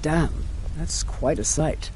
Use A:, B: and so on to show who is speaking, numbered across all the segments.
A: Damn, that's quite a sight.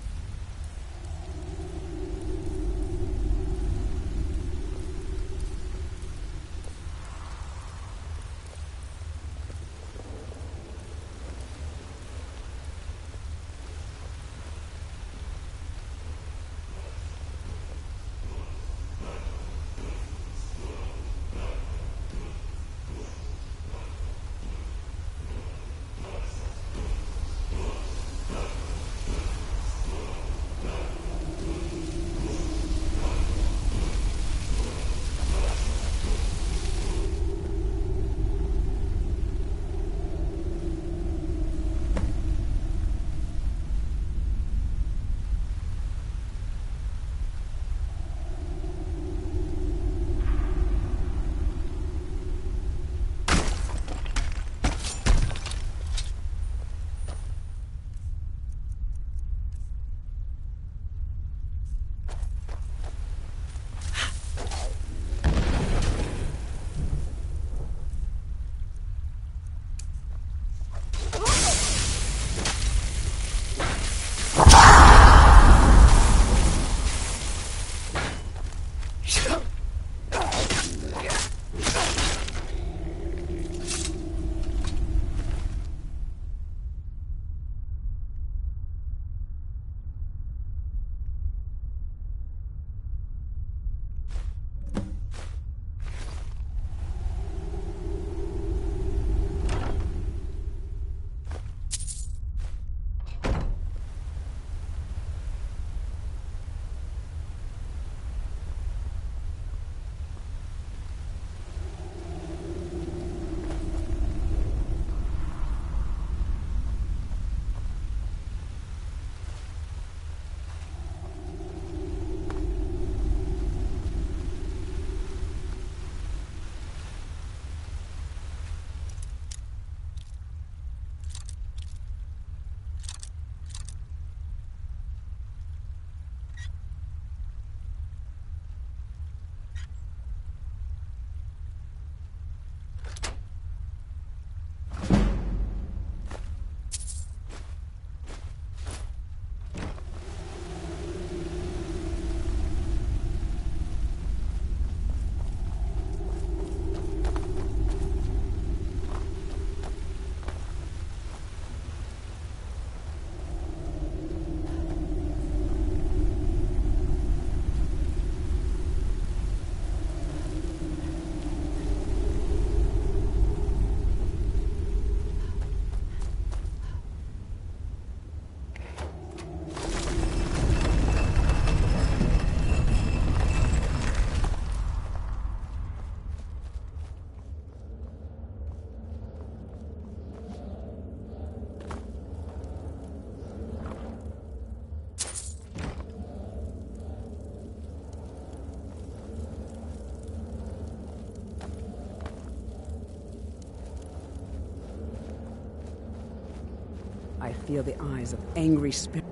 A: I feel the eyes of angry spirits.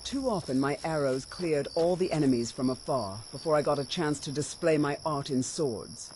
A: Too often my arrows cleared all the enemies from afar before I got a chance to display my art in swords.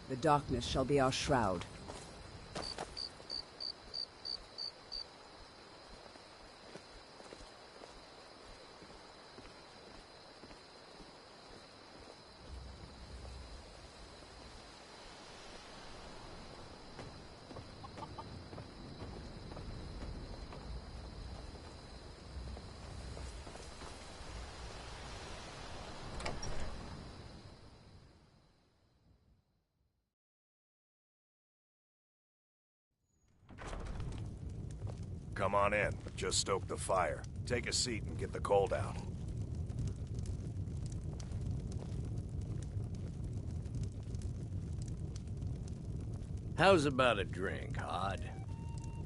A: The darkness shall be our shroud.
B: Come on in. Just stoke the fire. Take a seat and get the cold out.
C: How's about a drink, Hod?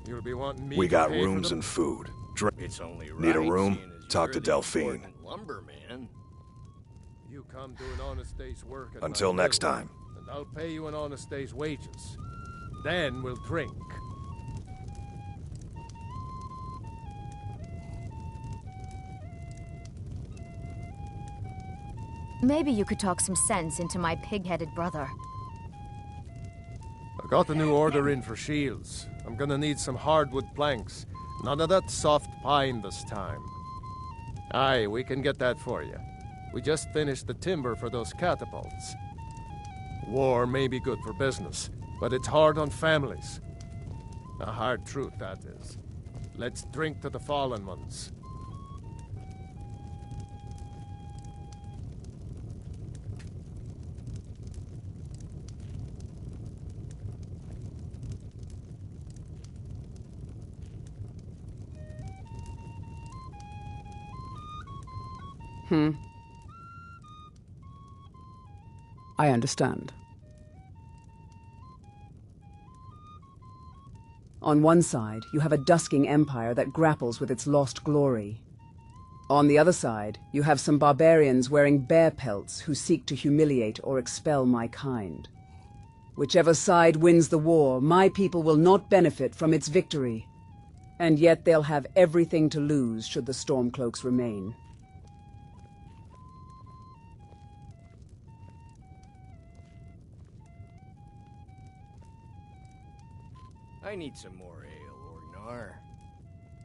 D: You'll be wanting me
B: We
D: to
B: got
D: pay for
B: rooms
D: them?
B: and food. Drink.
C: It's only right.
B: Need a room?
C: seeing as
B: Talk
C: you're
B: to
C: the
B: Delphine.
C: important lumberman.
D: You come to an honest day's work at
B: Until
D: my
B: next
D: mill,
B: time.
D: and I'll pay you an honest day's wages. Then we'll drink.
E: Maybe you could talk some sense into my pig-headed brother.
D: I got a new order in for shields. I'm gonna need some hardwood planks. None of that soft pine this time. Aye, we can get that for you. We just finished the timber for those catapults. War may be good for business, but it's hard on families. A hard truth, that is. Let's drink to the fallen ones.
A: I understand. On one side, you have a dusking empire that grapples with its lost glory. On the other side, you have some barbarians wearing bear pelts who seek to humiliate or expel my kind. Whichever side wins the war, my people will not benefit from its victory. And yet they'll have everything to lose should the Stormcloaks remain.
C: I need some more ale, Orgnar.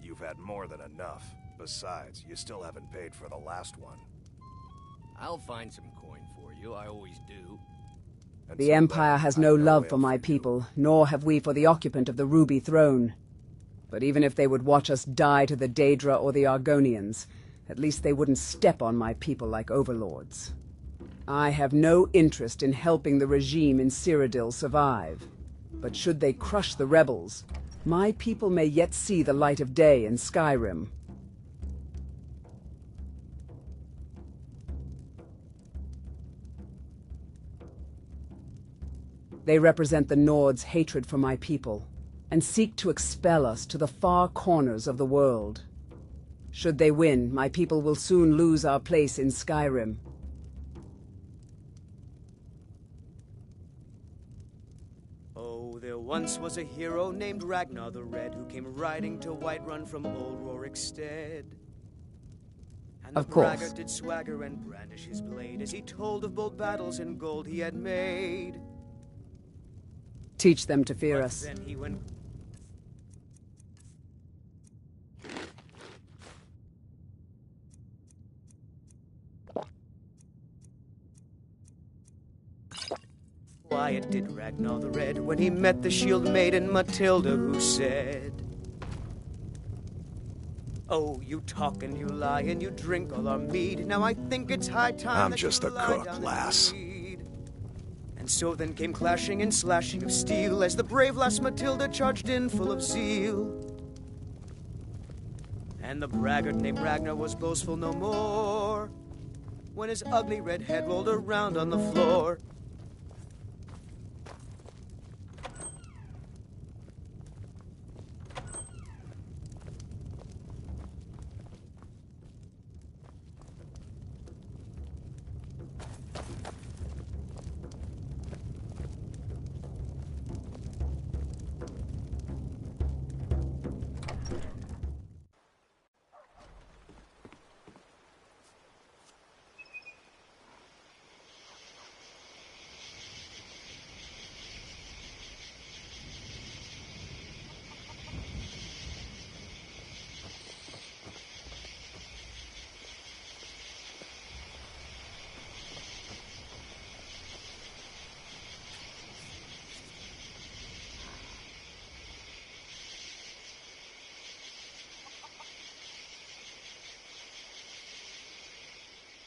B: You've had more than enough. Besides, you still haven't paid for the last one.
C: I'll find some coin for you, I always do.
B: And
A: The
B: so
A: Empire
B: then,
A: has
B: I've
A: no love
B: ale
A: for my
B: you.
A: people, nor have we for the occupant of the Ruby Throne. But even if they would watch us die to the Daedra or the Argonians, at least they wouldn't step on my people like overlords. I have no interest in helping the regime in Cyrodiil survive. But should they crush the rebels, my people may yet see the light of day in Skyrim. They represent the Nord's hatred for my people, and seek to expel us to the far corners of the world. Should they win, my people will soon lose our place in Skyrim.
F: Oh, there once was a hero named Ragnar the Red who came riding to Whiterun from old Rorikstead. And the
A: Of course.
F: braggart did swagger and brandish his blade as he told of bold battles and gold he had made.
A: Teach them to fear
F: But
A: us.
F: then he went... Quiet did Ragnar the Red when he met the shield maiden Matilda, who said, "Oh, you talk and you lie and you drink all our mead. Now I think it's high time
B: I'm
F: that
B: just
F: you
B: a
F: lie
B: cook,
F: down and
B: lass."
F: bleed." And so then came clashing and slashing of steel as the brave lass Matilda charged in full of zeal. And the braggart named Ragnar was boastful no more when his ugly red head rolled around on the floor.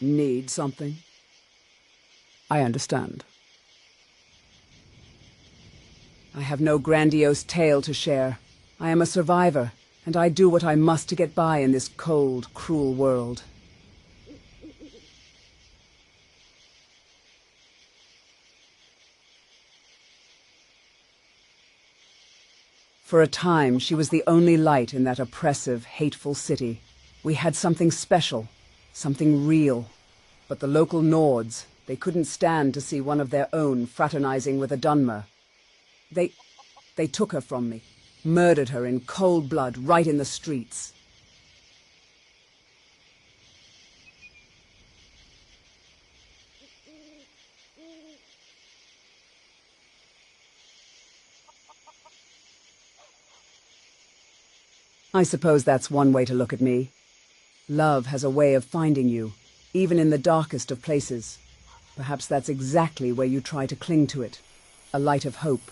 A: Need something? I understand. I have no grandiose tale to share. I am a survivor, and I do what I must to get by in this cold, cruel world. For a time, she was the only light in that oppressive, hateful city. We had something special, something real. But the local Nords, they couldn't stand to see one of their own fraternizing with a Dunmer. They took her from me, murdered her in cold blood right in the streets. I suppose that's one way to look at me. Love has a way of finding you, even in the darkest of places. Perhaps that's exactly where you try to cling to it, a light of hope.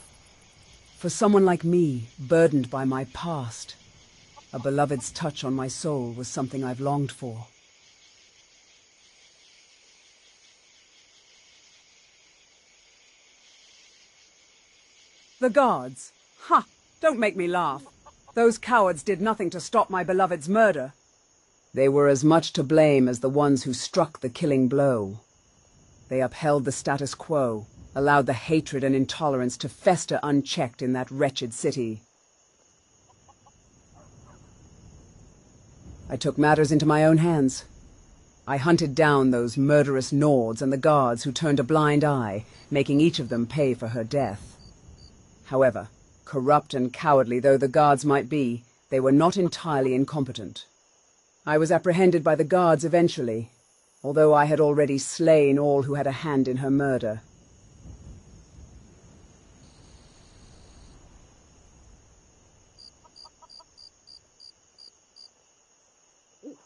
A: For someone like me, burdened by my past, a beloved's touch on my soul was something I've longed for. The guards? Ha! Don't make me laugh. Those cowards did nothing to stop my beloved's murder. They were as much to blame as the ones who struck the killing blow. They upheld the status quo, allowed the hatred and intolerance to fester unchecked in that wretched city. I took matters into my own hands. I hunted down those murderous Nords and the guards who turned a blind eye, making each of them pay for her death. However, corrupt and cowardly though the guards might be, they were not entirely incompetent. I was apprehended by the guards eventually, although I had already slain all who had a hand in her murder.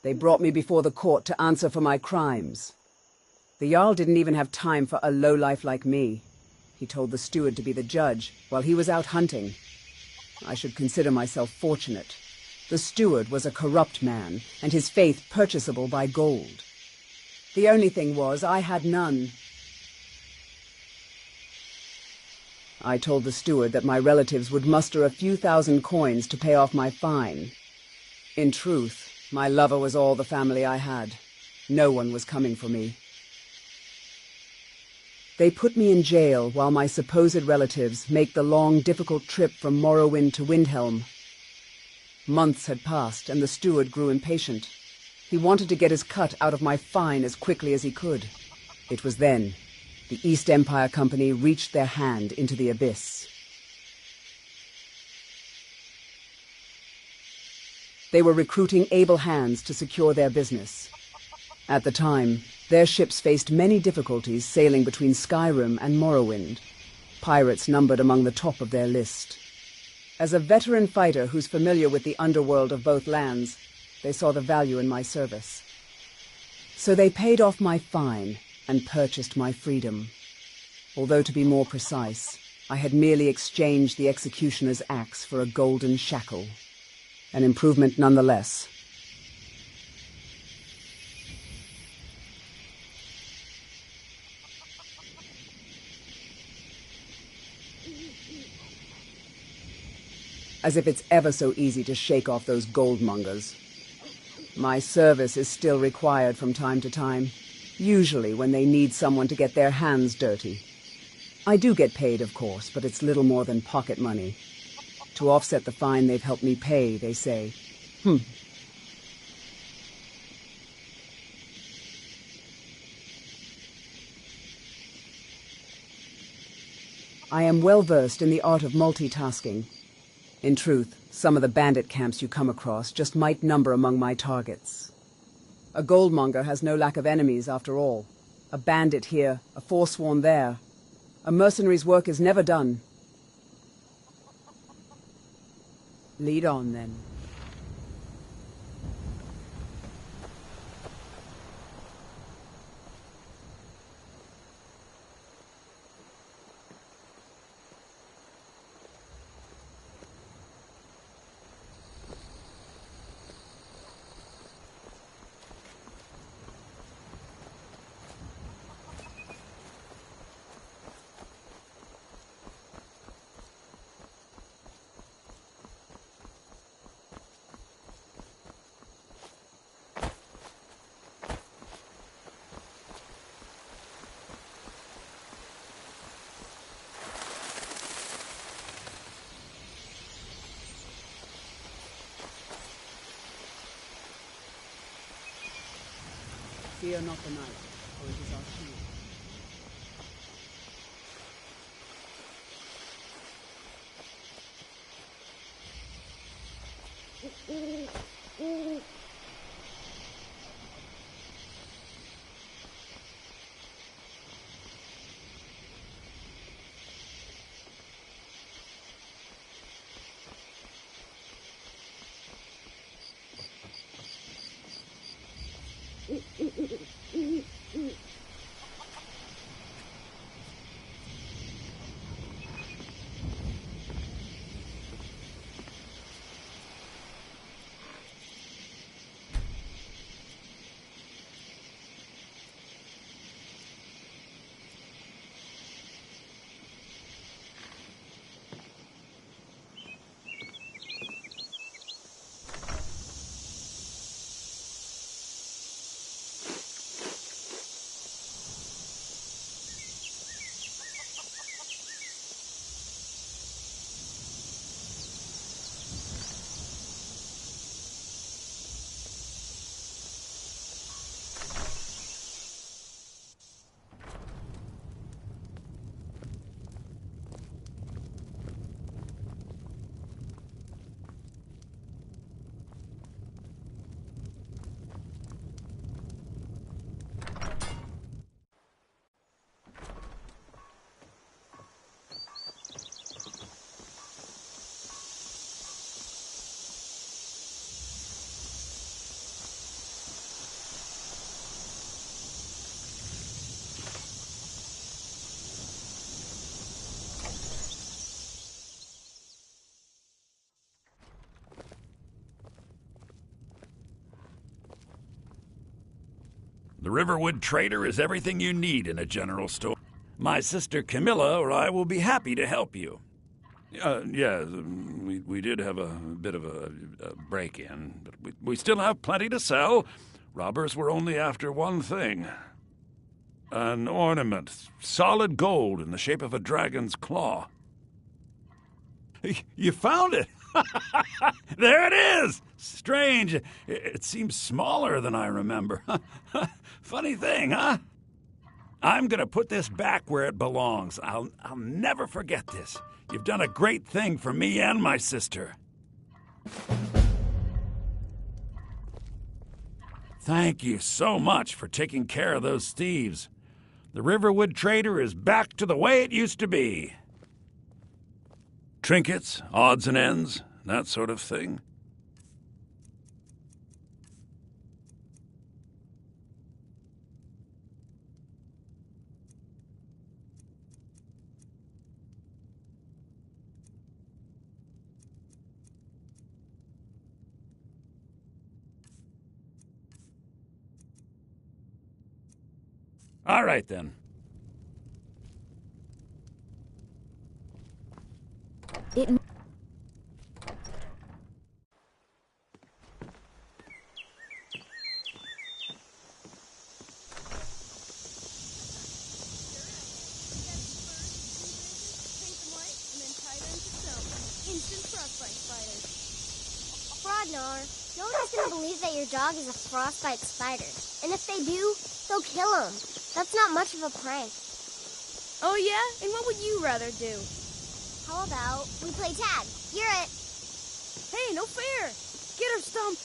A: They brought me before the court to answer for my crimes. The Jarl didn't even have time for a lowlife like me. He told the steward to be the judge while he was out hunting. I should consider myself fortunate. The steward was a corrupt man, and his faith purchasable by gold. The only thing was, I had none. I told the steward that my relatives would muster a few thousand coins to pay off my fine. In truth, my lover was all the family I had. No one was coming for me. They put me in jail while my supposed relatives make the long, difficult trip from Morrowind to Windhelm. Months had passed, and the steward grew impatient. He wanted to get his cut out of my fine as quickly as he could. It was then the East Empire Company reached their hand into the abyss. They were recruiting able hands to secure their business. At the time, their ships faced many difficulties sailing between Skyrim and Morrowind. Pirates numbered among the top of their list. As a veteran fighter who's familiar with the underworld of both lands, they saw the value in my service. So they paid off my fine and purchased my freedom. Although, to be more precise, I had merely exchanged the executioner's axe for a golden shackle. An improvement nonetheless. As if it's ever so easy to shake off those goldmongers. My service is still required from time to time, usually when they need someone to get their hands dirty. I do get paid, of course, but it's little more than pocket money. To offset the fine they've helped me pay, they say. I am well versed in the art of multitasking. In truth, some of the bandit camps you come across just might number among my targets. A goldmonger has no lack of enemies, after all. A bandit here, a forsworn there. A mercenary's work is never done. Lead on, then. Fear not the night, for it is our shield.
G: Riverwood Trader is everything you need in a general store. My sister Camilla or I will be happy to help you. Yeah, we did have a bit of a break-in, but we still have plenty to sell. Robbers were only after one thing. An ornament, solid gold in the shape of a dragon's claw. You found it! There it is! Strange. It seems smaller than I remember. Funny thing, huh? I'm gonna put this back where it belongs. I'll never forget this. You've done a great thing for me and my sister. Thank you so much for taking care of those thieves. The Riverwood Trader is back to the way it used to be. Trinkets, odds and ends, that sort of thing. All right, then.
E: It...
H: Ragnar, no one's gonna believe that your dog is a frostbite spider. And if they do, they'll kill him. That's not much of a prank.
I: Oh yeah? And what would you rather do?
H: How about we play tag? You're it.
I: Hey, no fair! Get her, Stump!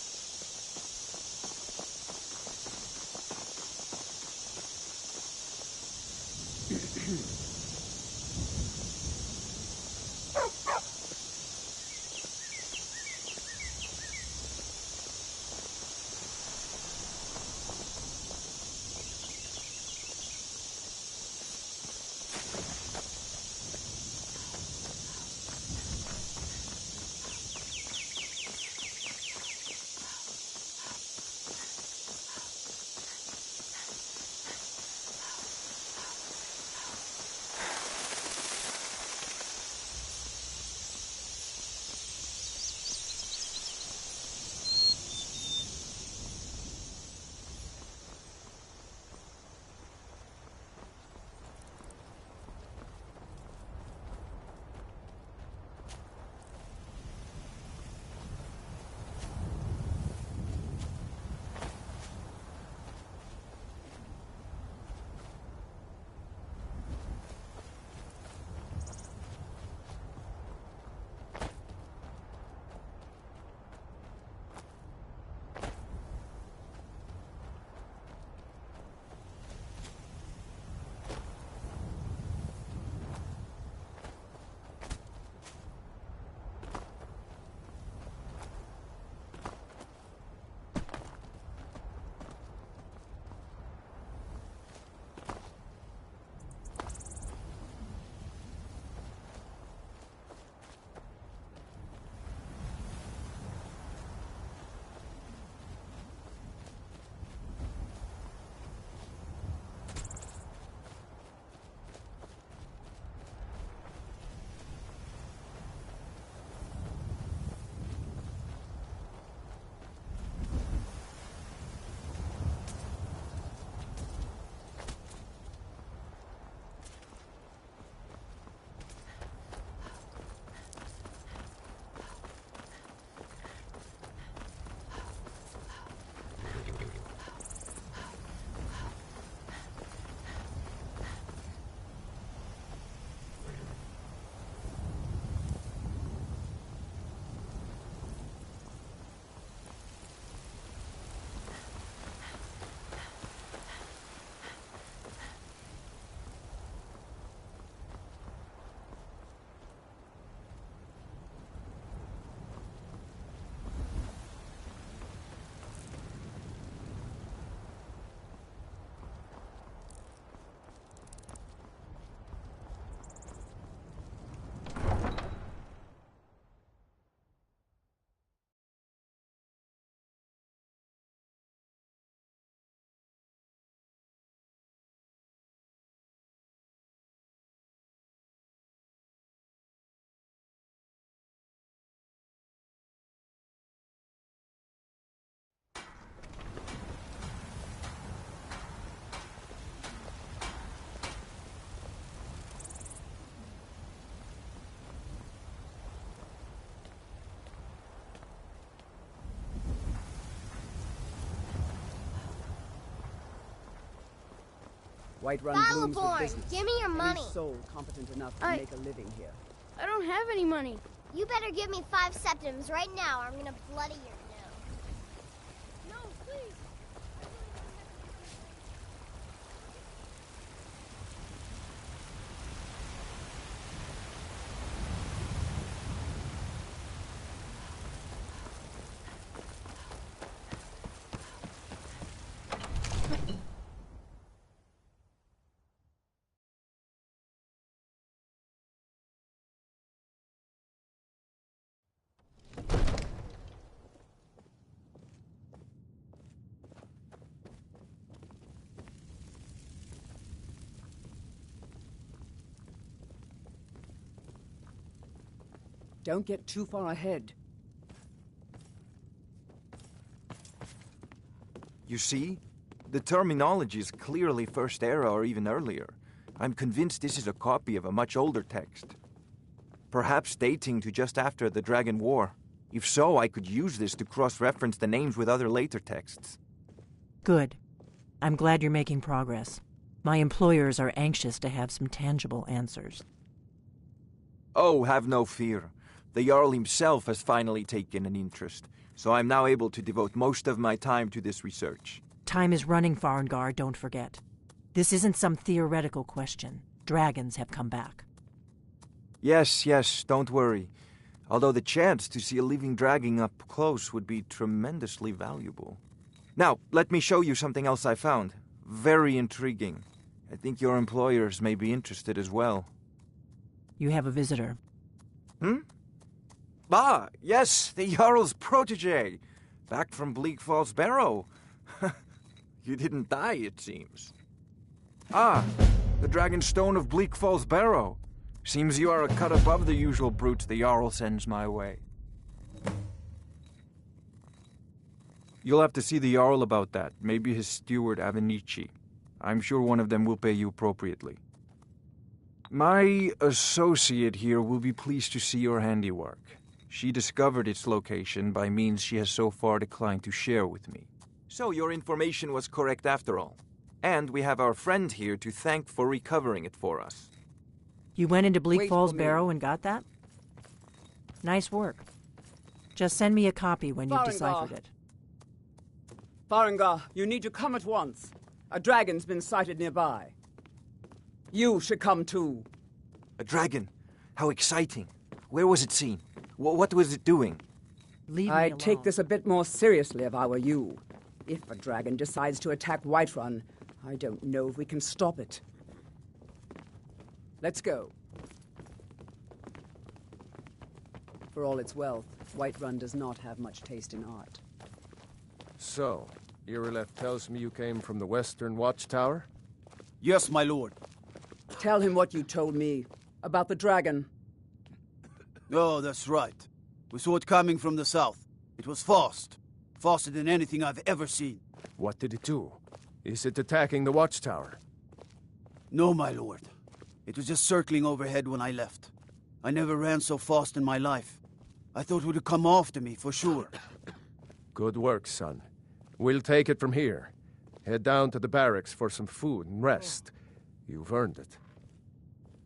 A: Whiterun blooms with
H: Battleborn,
A: business.
H: give me your money.
A: Any soul competent enough to
I: I-
A: make a living here.
I: I don't have any money.
H: You better give me 5 septims right now, or I'm gonna bloody your nose.
I: No, please.
A: Don't get too far ahead.
J: You see? The terminology is clearly First Era or even earlier. I'm convinced this is a copy of a much older text. Perhaps dating to just after the Dragon War. If so, I could use this to cross-reference the names with other later texts.
K: Good. I'm glad you're making progress. My employers are anxious to have some tangible answers.
J: Oh, have no fear. The Jarl himself has finally taken an interest, so I'm now able to devote most of my time to this research.
K: Time is running, Farengar, don't forget. This isn't some theoretical question. Dragons have come back.
J: Yes, don't worry. Although the chance to see a living dragon up close would be tremendously valuable. Now, let me show you something else I found. Very intriguing. I think your employers may be interested as well.
K: You have a visitor.
J: Ah, yes, the Jarl's protege. Back from Bleak Falls Barrow. You didn't die, it seems. Ah, the Dragonstone of Bleak Falls Barrow. Seems you are a cut above the usual brutes the Jarl sends my way. You'll have to see the Jarl about that. Maybe his steward, Avenici. I'm sure one of them will pay you appropriately. My associate here will be pleased to see your handiwork. She discovered its location by means she has so far declined to share with me. So your information was correct after all. And we have our friend here to thank for recovering it for us.
K: You went into Bleak
A: Wait
K: Falls
A: for me.
K: Barrow and got that? Nice work. Just send me a copy when you've
A: Farengar.
K: deciphered it.
A: Farengar, you need to come at once. A dragon's been sighted nearby. You should come too.
J: A dragon? How exciting. Where was it seen? What was it doing?
K: Leave me
A: I'd
K: alone.
A: take this a bit more seriously if I were you. If a dragon decides to attack Whiterun, I don't know if we can stop it. Let's go. For all its wealth, Whiterun does not have much taste in art.
D: So, Irileth tells me you came from the Western Watchtower?
L: Yes, my lord.
A: Tell him what you told me about the dragon.
L: Oh, that's right. We saw it coming from the south. It was fast. Faster than anything I've ever seen.
D: What did it do? Is it attacking the Watchtower?
L: No, my lord. It was just circling overhead when I left. I never ran so fast in my life. I thought it would come after me, for sure.
D: Good work, son. We'll take it from here. Head down to the barracks for some food and rest. You've earned it.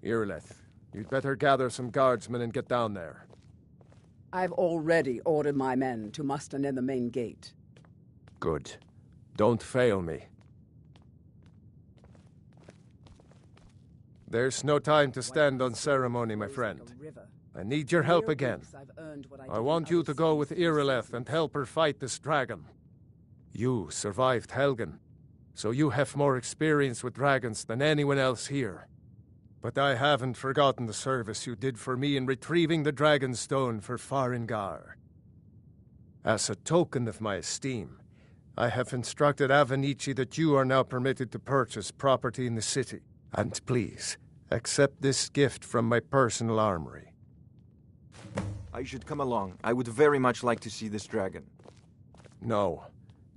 D: Irileth, you'd better gather some guardsmen and get down there.
A: I've already ordered my men to muster near the main gate.
D: Good. Don't fail me. There's no time to stand on ceremony, my friend. I need your help again. I want you to go with Irileth and help her fight this dragon. You survived Helgen, so you have more experience with dragons than anyone else here. But I haven't forgotten the service you did for me in retrieving the Dragonstone for Farengar. As a token of my esteem, I have instructed Avenici that you are now permitted to purchase property in the city. And please, accept this gift from my personal armory.
J: I should come along. I would very much like to see this dragon.
D: No,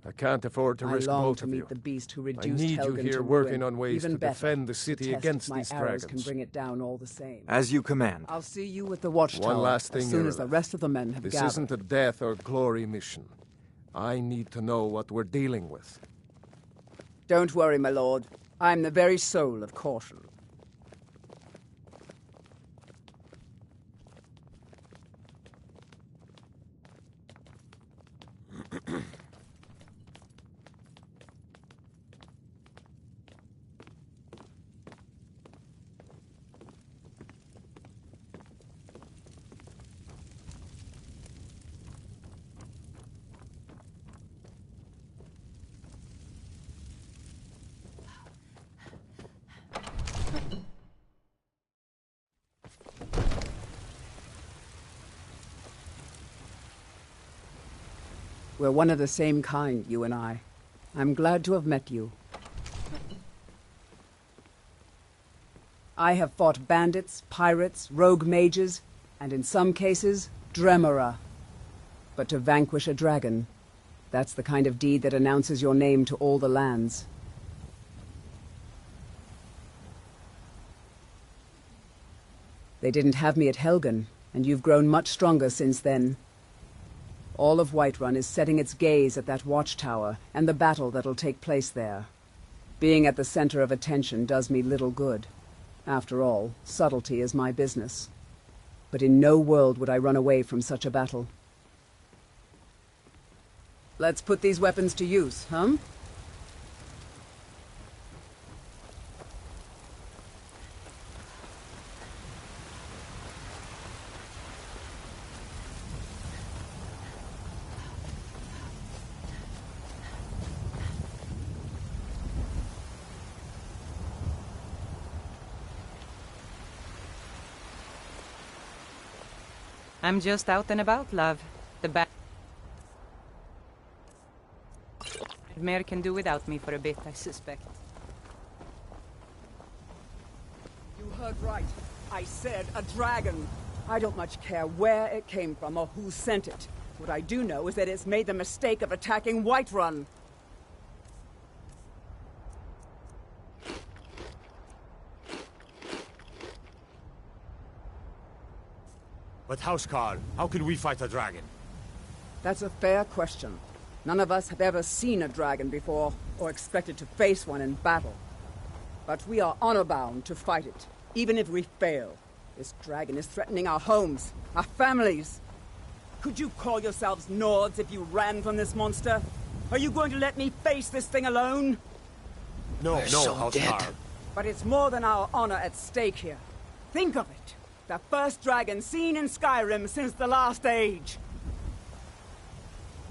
D: I can't afford to risk both of you.
A: The beast who
D: I
A: reduced
D: need you
A: Helgen
D: here
A: to
D: working
A: ruin.
D: on ways
A: Even
D: to
A: better,
D: defend the city
A: test
D: against
A: if my
D: these
A: arrows
D: dragons.
A: can bring it down all the same.
J: As you command.
A: I'll see you at the watchtower
D: One last thing,
A: as soon as the
D: Irileth.
A: rest of the men have
D: This
A: gathered.
D: isn't a death or glory mission. I need to know what we're dealing with.
A: Don't worry, my lord. I'm the very soul of caution. We're one of the same kind, you and I. I'm glad to have met you. I have fought bandits, pirates, rogue mages, and in some cases, Dremora. But to vanquish a dragon, that's the kind of deed that announces your name to all the lands. They didn't have me at Helgen, and you've grown much stronger since then. All of Whiterun is setting its gaze at that watchtower and the battle that'll take place there. Being at the center of attention does me little good. After all, subtlety is my business. But in no world would I run away from such a battle. Let's put these weapons to use, huh?
M: I'm just out and about, love. The Mare can do without me for a bit, I suspect.
A: You heard right. I said a dragon. I don't much care where it came from or who sent it. What I do know is that it's made the mistake of attacking Whiterun.
N: But Housecarl, how can we fight a dragon?
A: That's a fair question. None of us have ever seen a dragon before, or expected to face one in battle. But we are honor-bound to fight it, even if we fail. This dragon is threatening our homes, our families. Could you call yourselves Nords if you ran from this monster? Are you going to let me face this thing alone?
N: No, Housecarl.
A: But it's more than our honor at stake here. Think of it. The first dragon seen in Skyrim since the Last Age.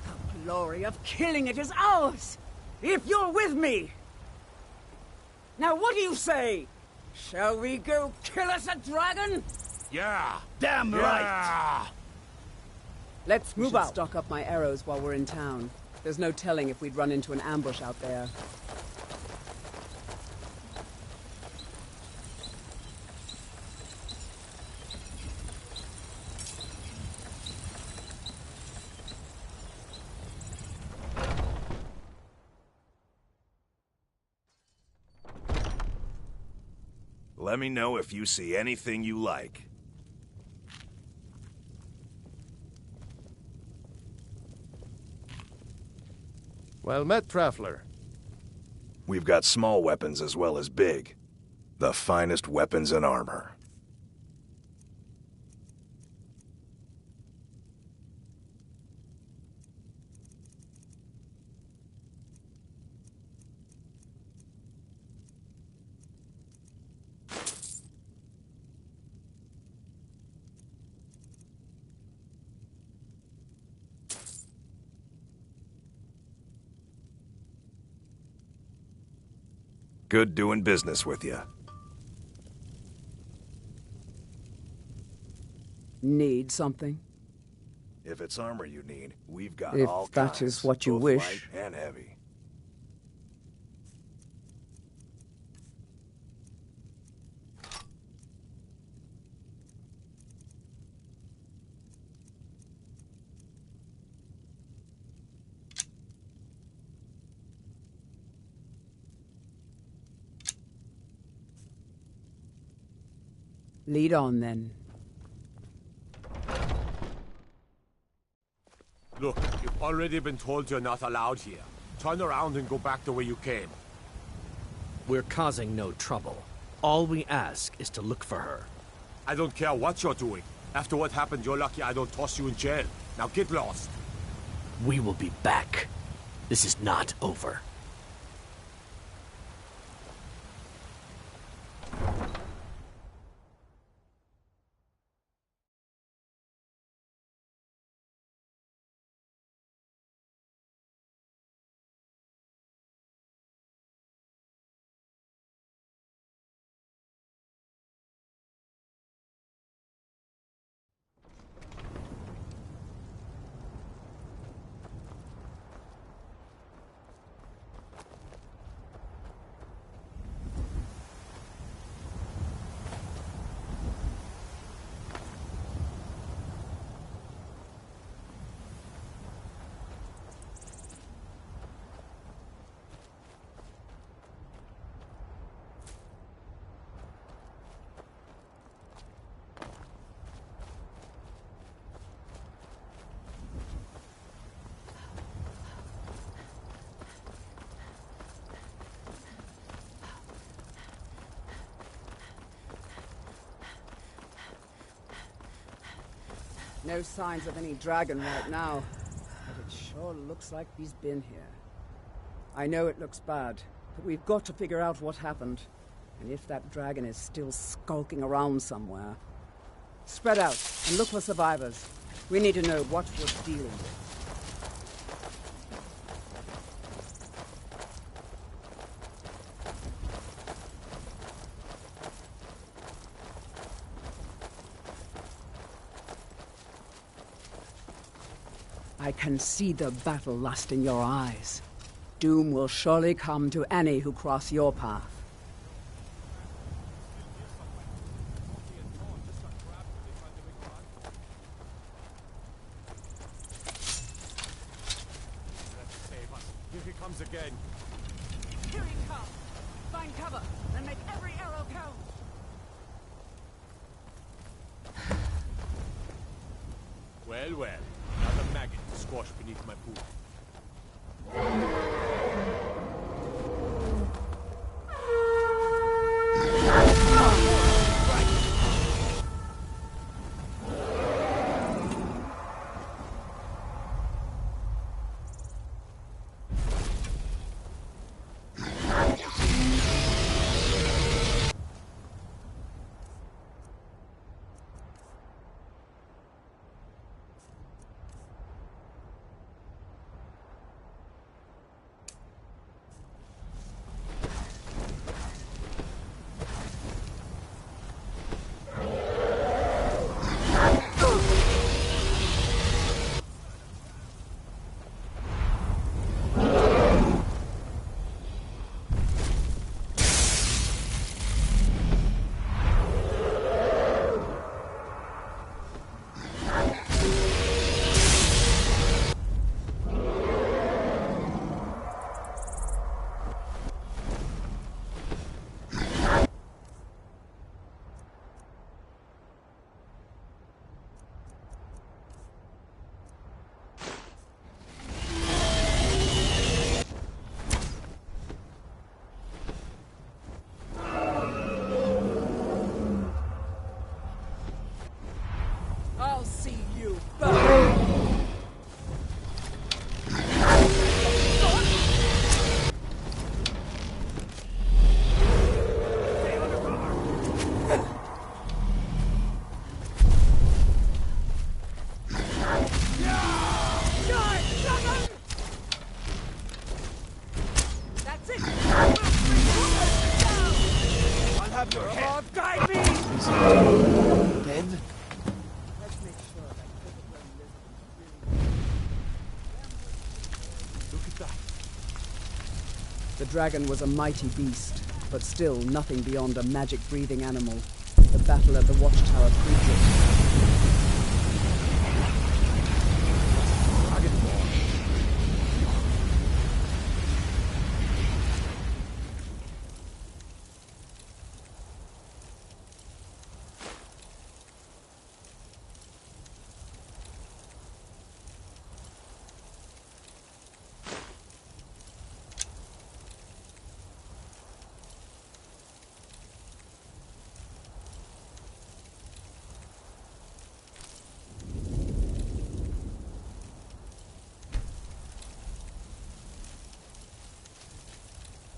A: The glory of killing it is ours, if you're with me. Now what do you say? Shall we go kill us a dragon?
N: Yeah!
L: Damn right!
A: Let's move out. Stock up my arrows while we're in town. There's no telling if we'd run into an ambush out there.
B: Let me know if you see anything you like.
D: Well met, Traveler.
B: We've got small weapons as well as big. The finest weapons and armor. Good doing business with you.
A: Need something?
B: If it's armor you need, we've got
A: If
B: all
A: that
B: kinds,
A: is what you
B: both
A: wish.
B: light and heavy.
A: Lead on, then.
N: Look, you've already been told you're not allowed here. Turn around and go back the way you came.
O: We're causing no trouble. All we ask is to look for her.
N: I don't care what you're doing. After what happened, you're lucky I don't toss you in jail. Now get lost.
O: We will be back. This is not over.
A: No signs of any dragon right now, but it sure looks like he's been here. I know it looks bad, but we've got to figure out what happened. And if that dragon is still skulking around somewhere. Spread out and look for survivors. We need to know what we're dealing with. I can see the battle lust in your eyes. Doom will surely come to any who cross your path.
N: Here he comes again.
A: Here he comes! Find cover and make every arrow count!
N: Well, well. Another maggot to squash beneath my boot.
A: I'll see you burn! That's it!
L: I'll have your head.
A: Oh, guide me!
L: Dead?
A: Let's make sure that overgrown lizard
N: Look at that.
A: The dragon was a mighty beast, but still nothing beyond a magic-breathing animal. The battle at the watchtower proved it.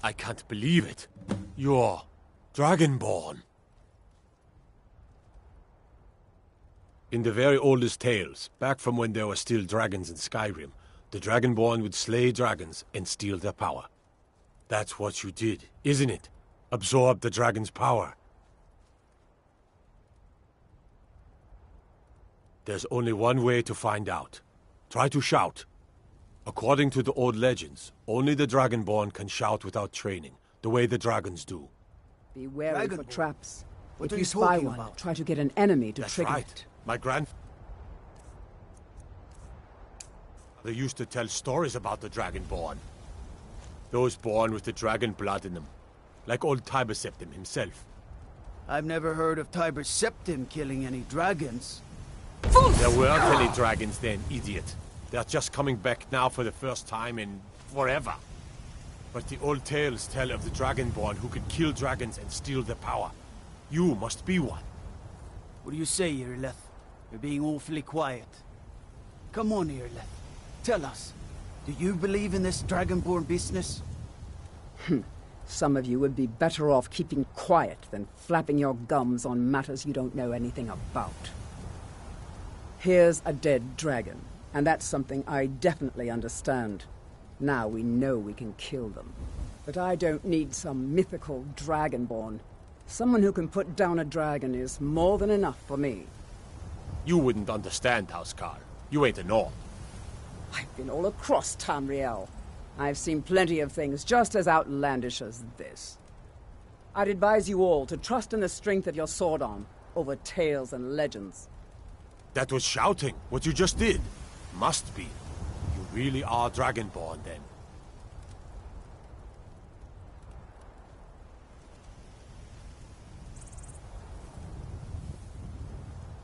N: I can't believe it. You're Dragonborn. In the very oldest tales, back from when there were still dragons in Skyrim, the Dragonborn would slay dragons and steal their power. That's what you did, isn't it? Absorb the dragon's power. There's only one way to find out. Try to shout. According to the old legends, only the Dragonborn can shout without training, the way the dragons do.
A: Be wary for traps.
L: What
A: If
L: are
A: you
L: you
A: spy
L: talking
A: one,
L: about?
A: try to get an enemy to
N: That's
A: trigger
N: right.
A: it.
N: My grandfather used to tell stories about the Dragonborn. Those born with the dragon blood in them. Like old Tiber Septim himself.
L: I've never heard of Tiber Septim killing any dragons.
N: There weren't any dragons then, idiot. They're just coming back now for the first time in forever. But the old tales tell of the Dragonborn who could kill dragons and steal their power. You must be one.
L: What do you say, Irileth? You're being awfully quiet. Come on, Irileth. Tell us. Do you believe in this Dragonborn business?
A: Some of you would be better off keeping quiet than flapping your gums on matters you don't know anything about. Here's a dead dragon, and that's something I definitely understand. Now we know we can kill them. But I don't need some mythical Dragonborn. Someone who can put down a dragon is more than enough for me.
N: You wouldn't understand, Housecarl. You ain't a North.
A: I've been all across Tamriel. I've seen plenty of things just as outlandish as this. I'd advise you all to trust in the strength of your sword arm over tales and legends.
N: That was shouting, what you just did. Must be. You really are Dragonborn, then.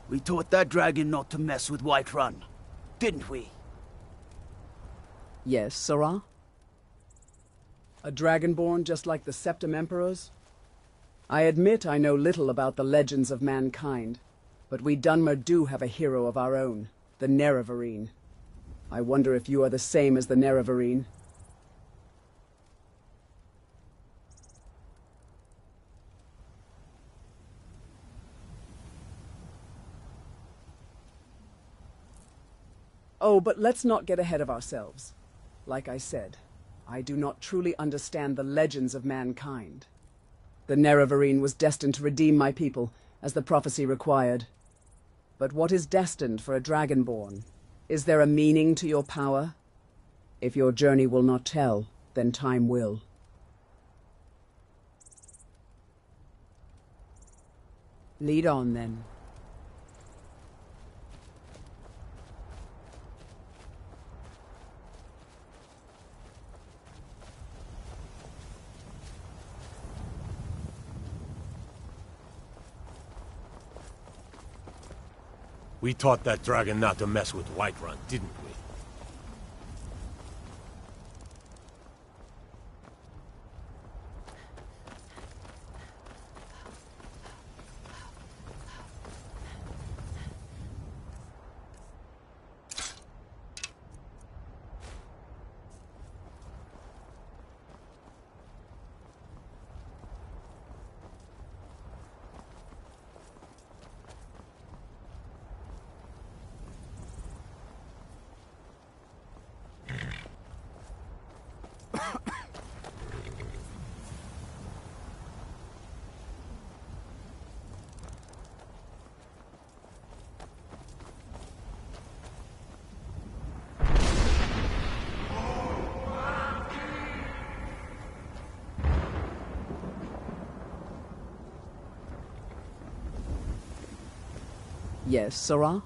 L: We taught that dragon not to mess with Whiterun, didn't we?
A: Yes, Sarah? A Dragonborn just like the Septim Emperors? I admit I know little about the legends of mankind, but we Dunmer do have a hero of our own, the Nerevarine. I wonder if you are the same as the Nerevarine. Oh, but let's not get ahead of ourselves. Like I said, I do not truly understand the legends of mankind. The Nerevarine was destined to redeem my people, as the prophecy required. But what is destined for a Dragonborn? Is there a meaning to your power? If your journey will not tell, then time will. Lead on, then.
N: We taught that dragon not to mess with Whiterun, didn't we?
A: Yes, Sarah?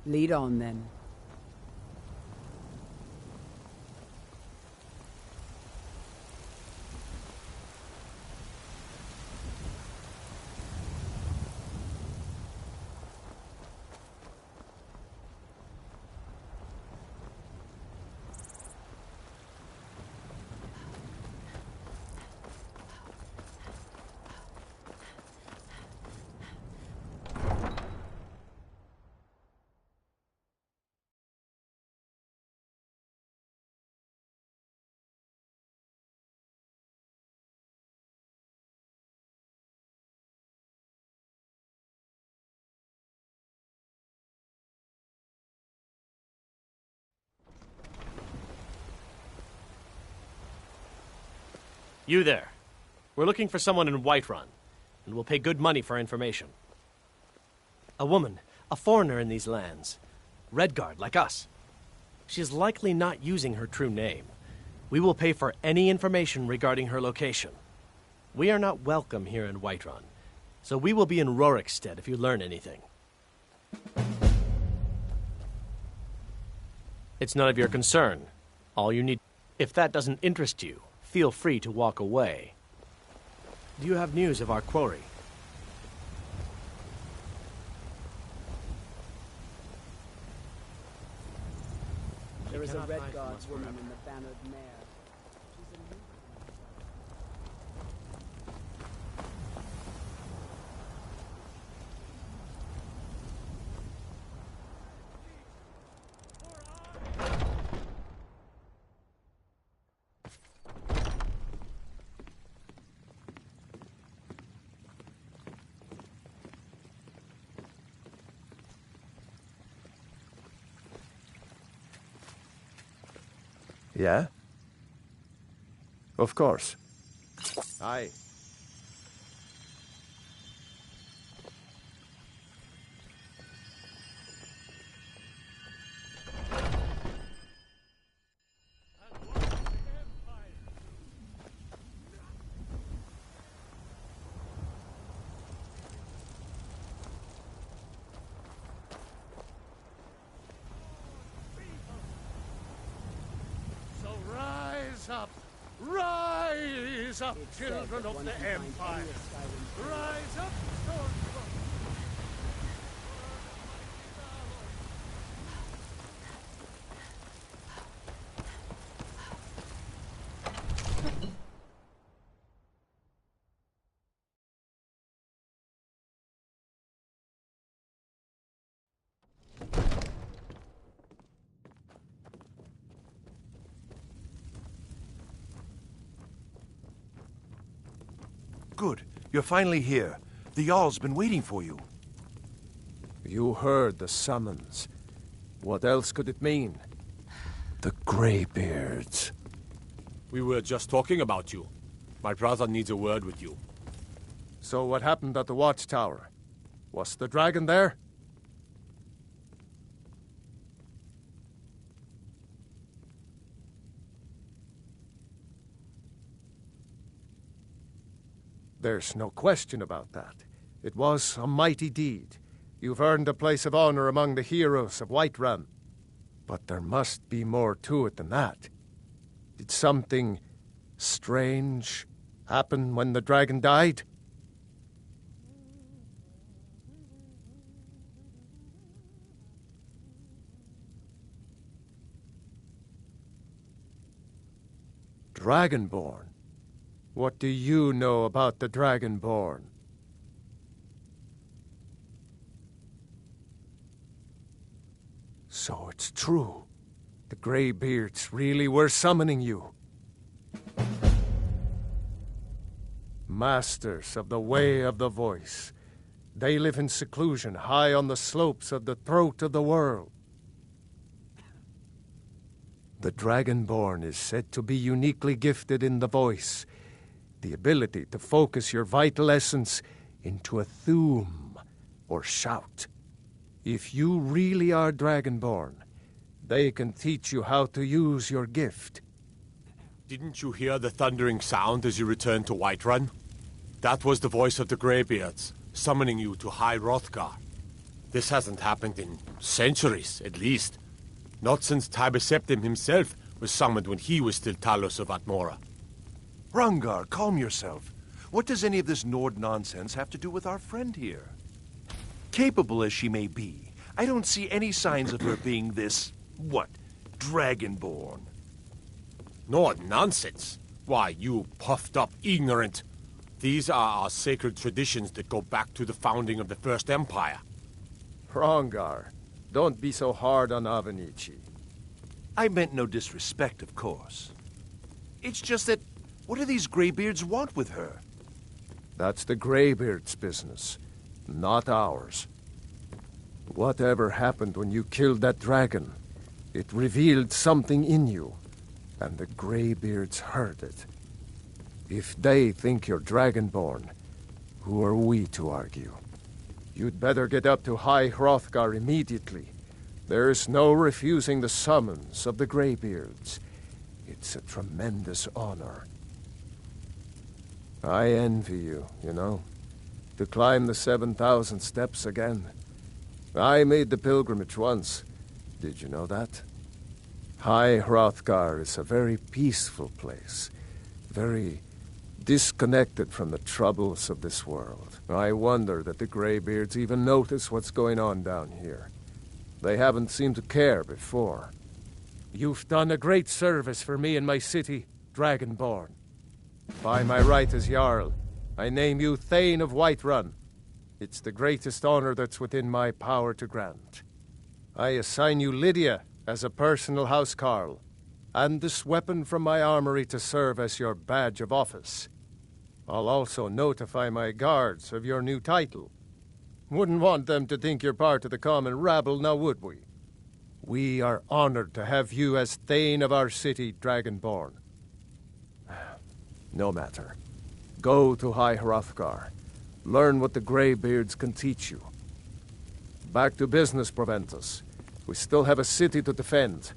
A: Lead on, then.
O: You there. We're looking for someone in Whiterun, and we'll pay good money for information. A woman, a foreigner in these lands. Redguard, like us. She is likely not using her true name. We will pay for any information regarding her location. We are not welcome here in Whiterun, so we will be in Rorikstead if you learn anything. It's none of your concern. All you need... If that doesn't interest you, feel free to walk away. Do you have news of our quarry?
A: There is a Redguard woman in the bannered mare.
D: Yeah? Of course. Aye.
N: Rise up, children of the Empire! Rise up, Stormfront!
B: Good. You're finally here. The Jarl's been waiting for you.
D: You heard the summons. What else could it mean? The Greybeards.
N: We were just talking about you. My brother needs a word with you.
D: So what happened at the watchtower? Was the dragon there? There's no question about that. It was a mighty deed. You've earned a place of honor among the heroes of Whiterun. But there must be more to it than that. Did something strange happen when the dragon died? Dragonborn? What do you know about the Dragonborn? So it's true. The Greybeards really were summoning you. Masters of the Way of the Voice. They live in seclusion high on the slopes of the throat of the world. The Dragonborn is said to be uniquely gifted in the voice. The ability to focus your vital essence into a thume or shout. If you really are Dragonborn, they can teach you how to use your gift.
N: Didn't you hear the thundering sound as you returned to Whiterun? That was the voice of the Greybeards, summoning you to High Hrothgar. This hasn't happened in centuries, at least. Not since Tiber Septim himself was summoned when he was still Talos of Atmora.
B: Hrongar, calm yourself. What does any of this Nord nonsense have to do with our friend here? Capable as she may be, I don't see any signs of her being this, Dragonborn.
N: Nord nonsense? Why, you puffed up ignorant. These are our sacred traditions that go back to the founding of the First Empire.
D: Hrongar, don't be so hard on Avenici.
B: I meant no disrespect, of course. It's just that, what do these Greybeards want with her?
D: That's the Greybeards' business, not ours. Whatever happened when you killed that dragon, it revealed something in you, and the Greybeards heard it. If they think you're Dragonborn, who are we to argue? You'd better get up to High Hrothgar immediately. There's no refusing the summons of the Greybeards. It's a tremendous honor. I envy you, you know, to climb the 7,000 steps again. I made the pilgrimage once. Did you know that? High Hrothgar is a very peaceful place, very disconnected from the troubles of this world. I wonder that the Greybeards even notice what's going on down here. They haven't seemed to care before. You've done a great service for me and my city, Dragonborn. By my right as Jarl, I name you Thane of Whiterun. It's the greatest honor that's within my power to grant. I assign you Lydia as a personal housecarl, and this weapon from my armory to serve as your badge of office. I'll also notify my guards of your new title. Wouldn't want them to think you're part of the common rabble, now would we? We are honored to have you as Thane of our city, Dragonborn. No matter. Go to High Hrothgar. Learn what the Greybeards can teach you. Back to business, Proventus. We still have a city to defend.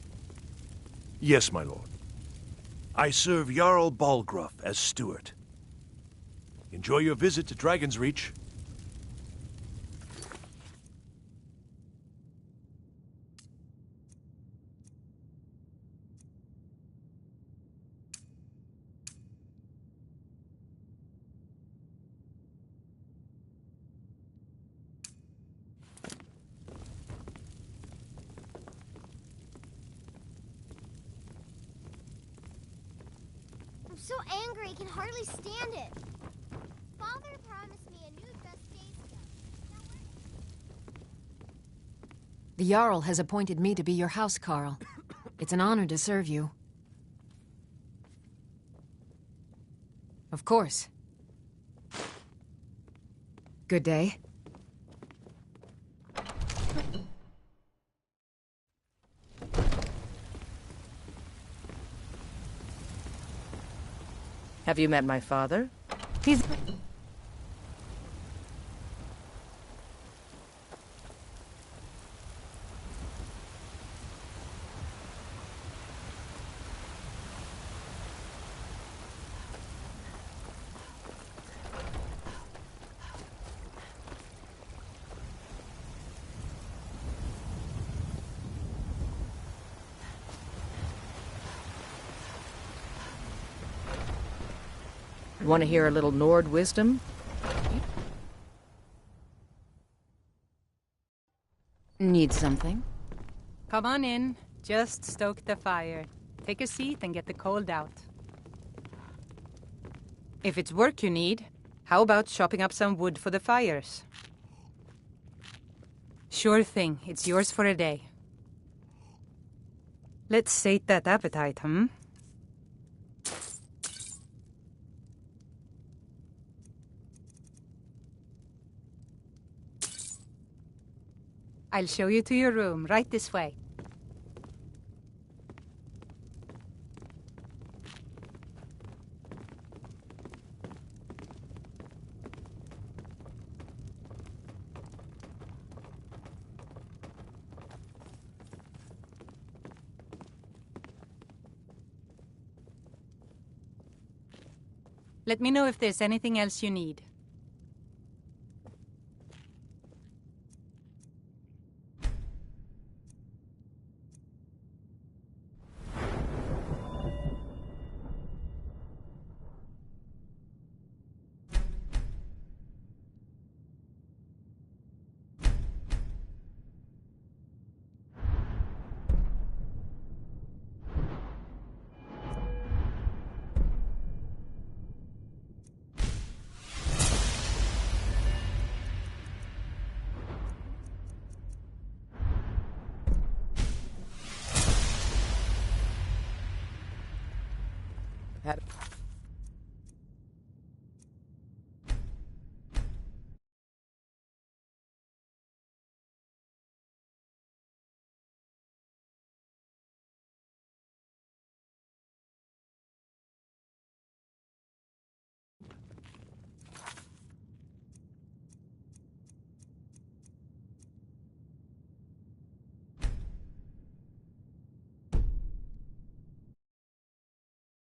B: Yes, my lord. I serve Jarl Balgruuf as steward. Enjoy your visit to Dragon's Reach.
H: I'm so angry I can hardly stand it. Father promised me a new best days ago.
P: The Jarl has appointed me to be your housecarl. It's an honor to serve you. Of course. Good day.
M: Have you met my father? He's... Want to hear a little Nord wisdom?
P: Need something?
Q: Come on in. Just stoke the fire. Take a seat and get the cold out.
M: If it's work you need, how about chopping up some wood for the fires?
Q: Sure thing. It's yours for a day. Let's sate that appetite, hmm? I'll show you to your room, right this way. Let me know if there's anything else you need.
A: Had